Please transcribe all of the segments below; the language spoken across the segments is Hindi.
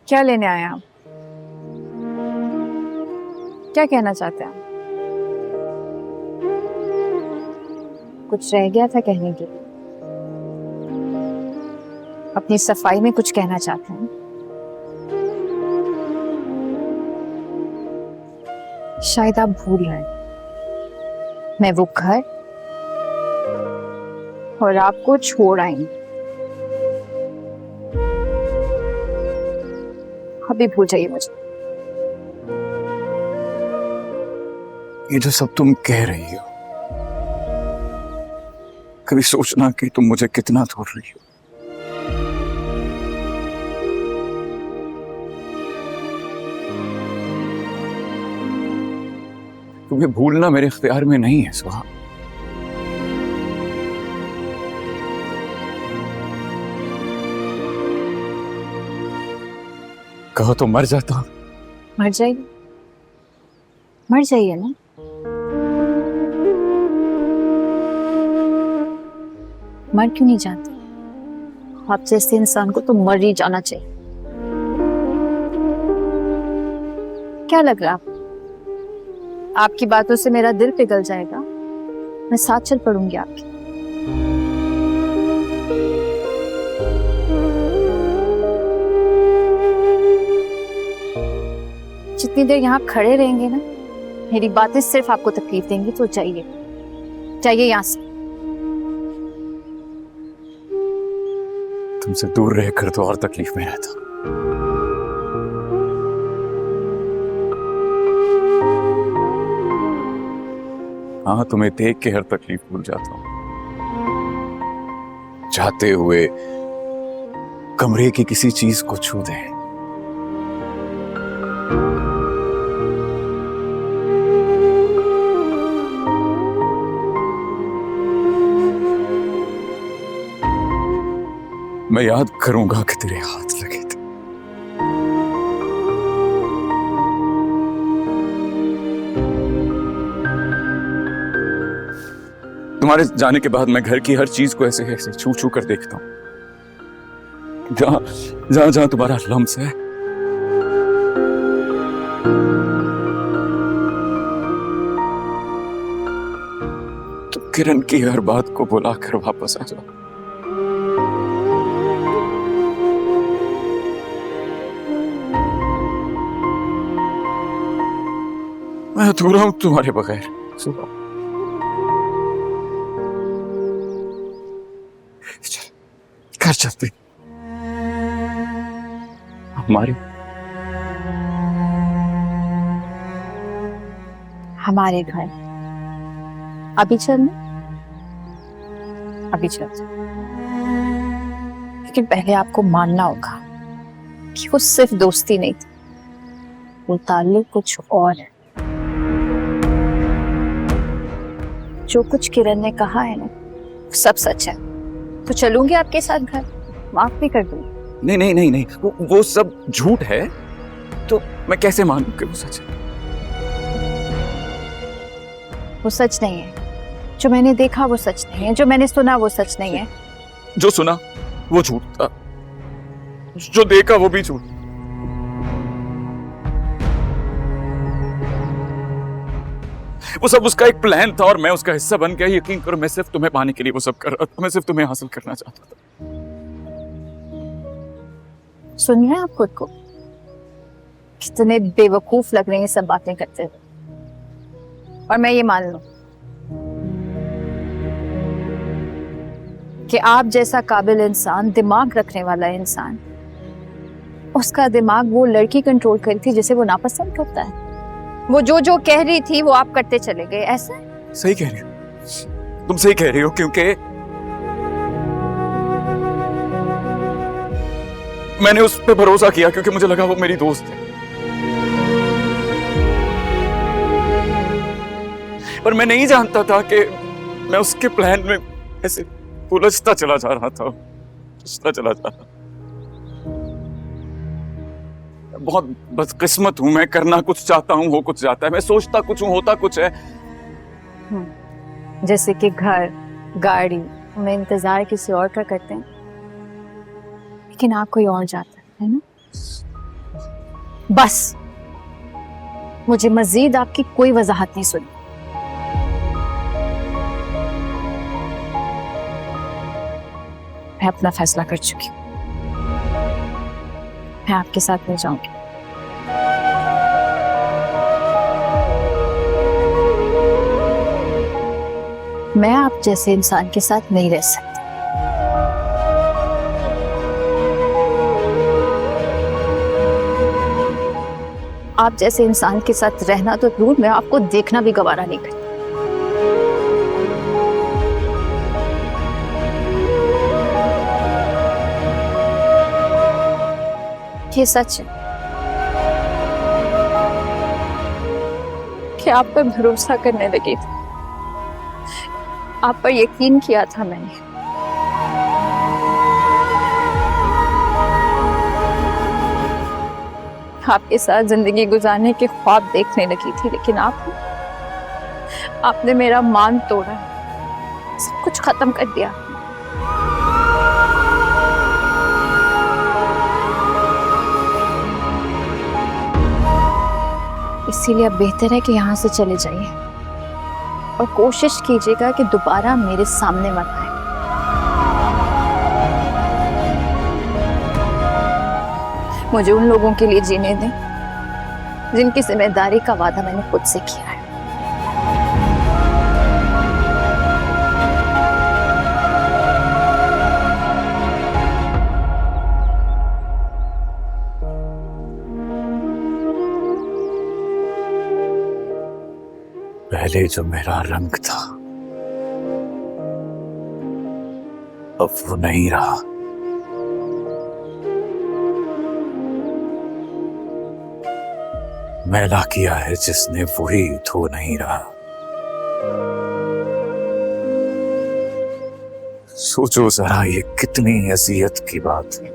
क्या लेने आए आप? क्या कहना चाहते हैं आप? कुछ रह गया था कहने के लिए? अपनी सफाई में कुछ कहना चाहते हैं? शायद आप भूल रहे हैं, मैं वो घर और आपको छोड़ आई। अभी भूल जाइए मुझे। ये जो सब तुम कह रही हो, कभी सोचना कि तुम मुझे कितना छोड़ रही हो। तुम्हें भूलना मेरे इख्तियार में नहीं है सुहा। कहो तो मर जाता हूं। मर जाइए, मर जाइए ना। मर क्यों नहीं जाते? आप जैसे इंसान को तो मर ही जाना चाहिए। क्या लग रहा आपकी बातों से मेरा दिल पिघल जाएगा? मैं साथ चल पड़ूंगी आपके। जितनी देर यहाँ खड़े रहेंगे ना, मेरी बातें सिर्फ आपको तकलीफ देंगी, तो जाइए, जाइए यहाँ से। तुमसे दूर रहकर तो और तकलीफ में रहता। हाँ, तुम्हें देख के हर तकलीफ भूल जाता हूं। चाहते हुए कमरे की किसी चीज को छू दे। मैं याद करूंगा कि तेरे हाथ लगे थे। तुम्हारे जाने के बाद मैं घर की हर चीज को ऐसे ऐसे छू छू कर देखता हूं। जहां जहां जहां तुम्हारा लम्स है, तो किरण की हर बात को बुलाकर वापस आ जाओ। मैं अधूरा हूं तुम्हारे बगैर। सुनो, चल घर चलते। हमारे घर अभी चलना? अभी चलते, लेकिन पहले आपको मानना होगा कि वो सिर्फ दोस्ती नहीं थी, वो ताल्लुक कुछ और है। जो कुछ किरण ने कहा है ना, सब सच है। तो चलूंगी आपके साथ घर, माफ भी कर दूंगी। नहीं नहीं नहीं नहीं, वो सब झूठ है। तो मैं कैसे मानूं कि वो सच है? वो सच नहीं है। जो मैंने देखा वो सच नहीं है, जो मैंने सुना वो सच नहीं है। जो सुना वो झूठ था, जो देखा वो भी झूठ। वो सब उसका एक प्लान था और मैं उसका हिस्सा बन गया। यकीन करो, मैं सिर्फ तुम्हें पाने के लिए वो सब कर रहा था। मैं सिर्फ तुम्हें हासिल करना चाहता था। सुन रहे हैं आप खुद को? कितने बेवकूफ लग रहे हैं सब बातें करते हुए। और मैं ये मान लूं कि आप जैसा काबिल इंसान, दिमाग रखने वाला इंसान, उसका दिमाग वो लड़की कंट्रोल करी थी जिसे वो नापसंद करता है। वो जो जो कह रही थी वो आप करते चले गए, ऐसा है? सही कह रही हो तुम, सही कह रही हो, क्योंकि मैंने उस पर भरोसा किया क्योंकि मुझे लगा वो मेरी दोस्त है। पर मैं नहीं जानता था कि मैं उसके प्लान में ऐसे उलझता चला जा रहा था, उलझता चला जा रहा। बहुत बदकिस्मत हूं मैं। करना कुछ चाहता हूं, हो कुछ जाता है। मैं सोचता कुछ हूं, होता कुछ है। जैसे कि घर, गाड़ी में इंतजार किसी और का करते हैं, लेकिन आप कोई और जाता है ना? बस, मुझे मजीद आपकी कोई वजाहत नहीं सुनी। मैं अपना फैसला कर चुकी हूँ। मैं आपके साथ नहीं जाऊंगी। मैं आप जैसे इंसान के साथ नहीं रह सकती। आप जैसे इंसान के साथ रहना तो दूर, मैं आपको देखना भी गवारा नहीं करती। ये सच है कि आप पर भरोसा करने लगी थी, आप पर यकीन किया था मैंने। आपके साथ जिंदगी गुजारने के ख्वाब देखने लगी थी, लेकिन आपने मेरा मान तोड़ा, सब कुछ खत्म कर दिया। इसीलिए अब बेहतर है कि यहाँ से चले जाइए और कोशिश कीजिएगा कि दोबारा मेरे सामने मत आए। मुझे उन लोगों के लिए जीने दें जिनकी जिम्मेदारी का वादा मैंने खुद से किया है। पहले जो मेरा रंग था अब वो नहीं रहा। मैला किया है जिसने वही धो नहीं रहा। सोचो जरा ये कितनी अजियत की बात है।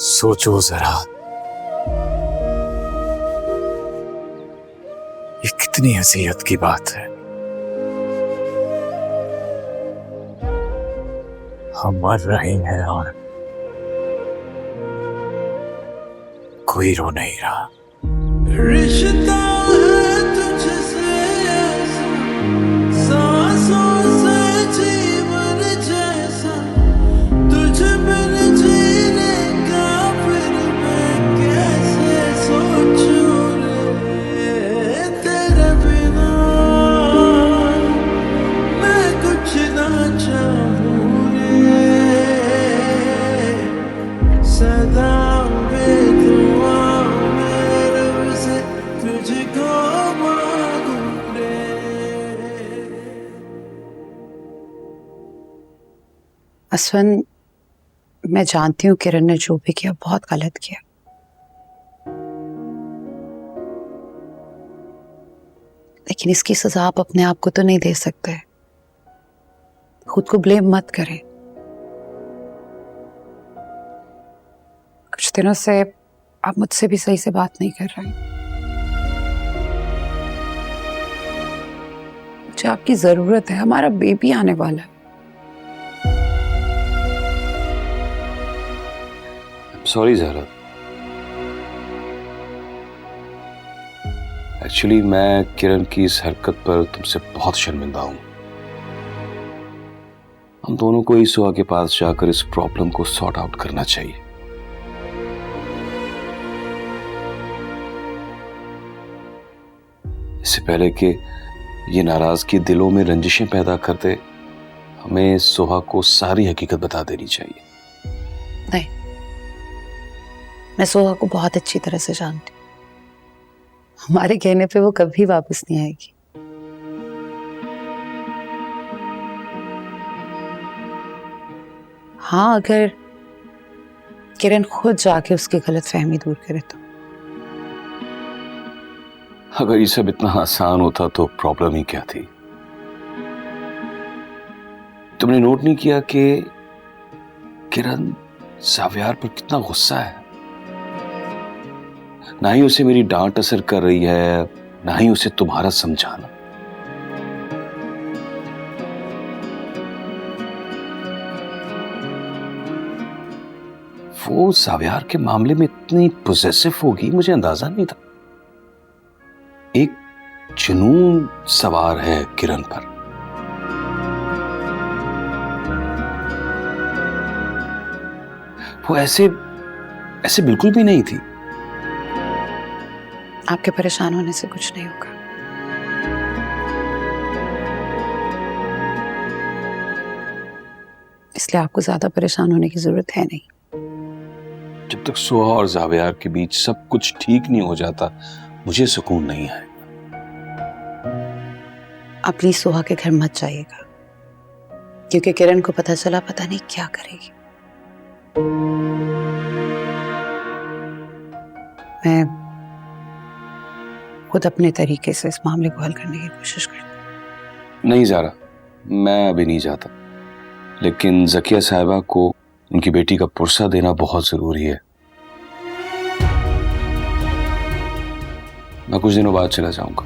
सोचो जरा ये कितनी अजियत की बात है। हम मर रहे हैं और कोई रो नहीं रहा। रिश्ता है तुझसे ऐसा, सांसों से जीवन जैसा, तुझ बिन जीने का फिर मैं कैसे सोचूं रे। तेरे बिना मैं कुछ ना चाहूं रे। सदा असवन, मैं जानती हूँ किरण ने जो भी किया बहुत गलत किया, लेकिन इसकी सजा आप अपने आप को तो नहीं दे सकते। खुद को ब्लेम मत करें। कुछ दिनों से आप मुझसे भी सही से बात नहीं कर रहे। मुझे आपकी जरूरत है, हमारा बेबी आने वाला है। सॉरी ज़हरा, एक्चुअली मैं किरण की इस हरकत पर तुमसे बहुत शर्मिंदा हूं। हम दोनों को ही सुहा के पास जाकर इस प्रॉब्लम को सॉर्ट आउट करना चाहिए। इससे पहले कि ये नाराजगी दिलों में रंजिशें पैदा कर दे, हमें सुहा को सारी हकीकत बता देनी चाहिए। नहीं, मैं सोहा को बहुत अच्छी तरह से जानती हूँ। हमारे कहने पे वो कभी वापस नहीं आएगी। हाँ, अगर किरण खुद जाके उसकी गलतफहमी दूर करे तो। अगर ये सब इतना आसान होता तो प्रॉब्लम ही क्या थी। तुमने नोट नहीं किया कि किरण साव्यार पर कितना गुस्सा है। ना ही उसे मेरी डांट असर कर रही है, ना ही उसे तुम्हारा समझाना। वो जावियार के मामले में इतनी पोजेसिव होगी, मुझे अंदाजा नहीं था। एक जुनून सवार है किरण पर। वो ऐसे बिल्कुल भी नहीं थी। आपके परेशान होने से कुछ नहीं होगा। इसलिए आपको ज्यादा परेशान होने की जरूरत है नहीं। जब तक सोहा और जावियार के बीच सब कुछ ठीक नहीं हो जाता, मुझे सुकून नहीं है। आप प्लीज सोहा के घर मत जाइएगा, क्योंकि किरण को पता चला पता नहीं क्या करेगी। मैं खुद अपने तरीके से इस मामले को हल करने की कोशिश करती। नहीं ज़ारा, मैं अभी नहीं जाता, लेकिन ज़किया साहिबा को उनकी बेटी का पुरसा देना बहुत जरूरी है। मैं कुछ दिनों बाद चला जाऊंगा।